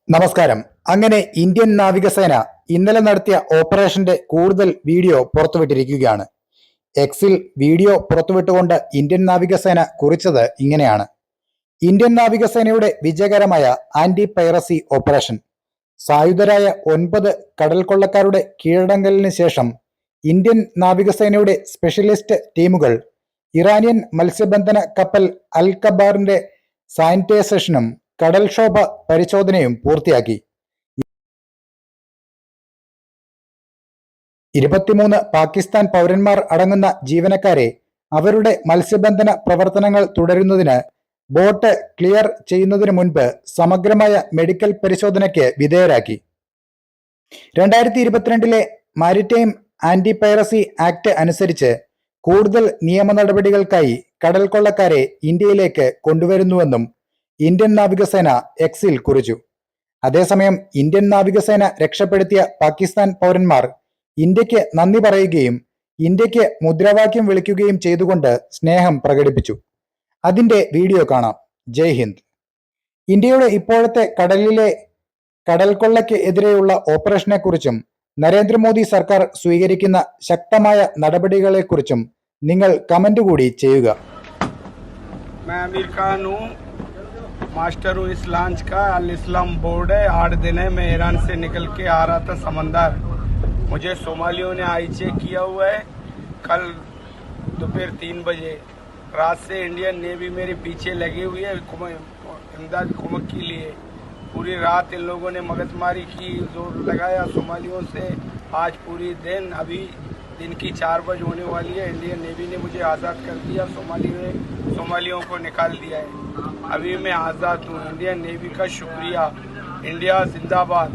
നമസ്കാരം. അങ്ങനെ ഇന്ത്യൻ നാവികസേന ഇന്നലെ നടത്തിയ ഓപ്പറേഷന്റെ കൂടുതൽ വീഡിയോ പുറത്തുവിട്ടിരിക്കുകയാണ്. എക്സിൽ വീഡിയോ പുറത്തുവിട്ടുകൊണ്ട് ഇന്ത്യൻ നാവികസേന കുറിച്ചത് ഇങ്ങനെയാണ്: ഇന്ത്യൻ നാവികസേനയുടെ വിജയകരമായ ആന്റി പൈറസി ഓപ്പറേഷൻ. സായുധരായ 9 കടൽ കൊള്ളക്കാരുടെ കീഴടങ്ങലിന് ശേഷം ഇന്ത്യൻ നാവികസേനയുടെ സ്പെഷ്യലിസ്റ്റ് ടീമുകൾ ഇറാനിയൻ മത്സ്യബന്ധന കപ്പൽ അൽ കബാറിന്റെ സാനിറ്റൈസേഷനും കടൽക്ഷോഭ പരിശോധനയും പൂർത്തിയാക്കി. 23 പാകിസ്ഥാൻ പൗരന്മാർ അടങ്ങുന്ന ജീവനക്കാരെ അവരുടെ മത്സ്യബന്ധന പ്രവർത്തനങ്ങൾ തുടരുന്നതിന് ബോട്ട് ക്ലിയർ ചെയ്യുന്നതിന് മുൻപ് സമഗ്രമായ മെഡിക്കൽ പരിശോധനയ്ക്ക് വിധേയരാക്കി. 2022 മാരിടൈം ആന്റി പൈറസി ആക്ട് അനുസരിച്ച് കൂടുതൽ നിയമ നടപടികൾക്കായി കടൽ കൊള്ളക്കാരെ ഇന്ത്യയിലേക്ക് കൊണ്ടുവരുന്നുവെന്നും ഇന്ത്യൻ നാവികസേന എക്സിൽ കുറിച്ചു. അതേസമയം ഇന്ത്യൻ നാവികസേന രക്ഷപ്പെടുത്തിയ പാകിസ്ഥാൻ പൗരന്മാർ ഇന്ത്യക്ക് നന്ദി പറയുകയും ഇന്ത്യക്ക് മുദ്രാവാക്യം വിളിക്കുകയും ചെയ്തുകൊണ്ട് സ്നേഹം പ്രകടിപ്പിച്ചു. അതിന്റെ വീഡിയോ കാണാം. ജയ് ഹിന്ദ്. ഇന്ത്യയുടെ ഇപ്പോഴത്തെ കടലിലെ കടൽക്കൊള്ളയ്ക്ക് എതിരെയുള്ള ഓപ്പറേഷനെക്കുറിച്ചും നരേന്ദ്രമോദി സർക്കാർ സ്വീകരിക്കുന്ന ശക്തമായ നടപടികളെക്കുറിച്ചും നിങ്ങൾ കമന്റ് കൂടി ചെയ്യുക. मास्टर हूँ इस लॉन्च का। अल इस्लाम बोर्ड है। 8 दिन है मैं ईरान से निकल के आ रहा था समंदर। मुझे सोमालियों ने आई चेक किया हुआ है कल दोपहर 3 बजे। रात से इंडियन नेवी मेरे पीछे लगी हुई है इमदाद कुमक के लिए। पूरी रात इन लोगों ने मगजमारी की, जोर लगाया सोमालियों से। आज पूरी दिन अभी दिन की 4 बजे होने वाली है। इंडियन नेवी ने मुझे आज़ाद कर दिया। सोमालियों को निकाल दिया है। अभी मैं आज़ाद हूँ। इंडियन नेवी का शुक्रिया। इंडिया जिंदाबाद।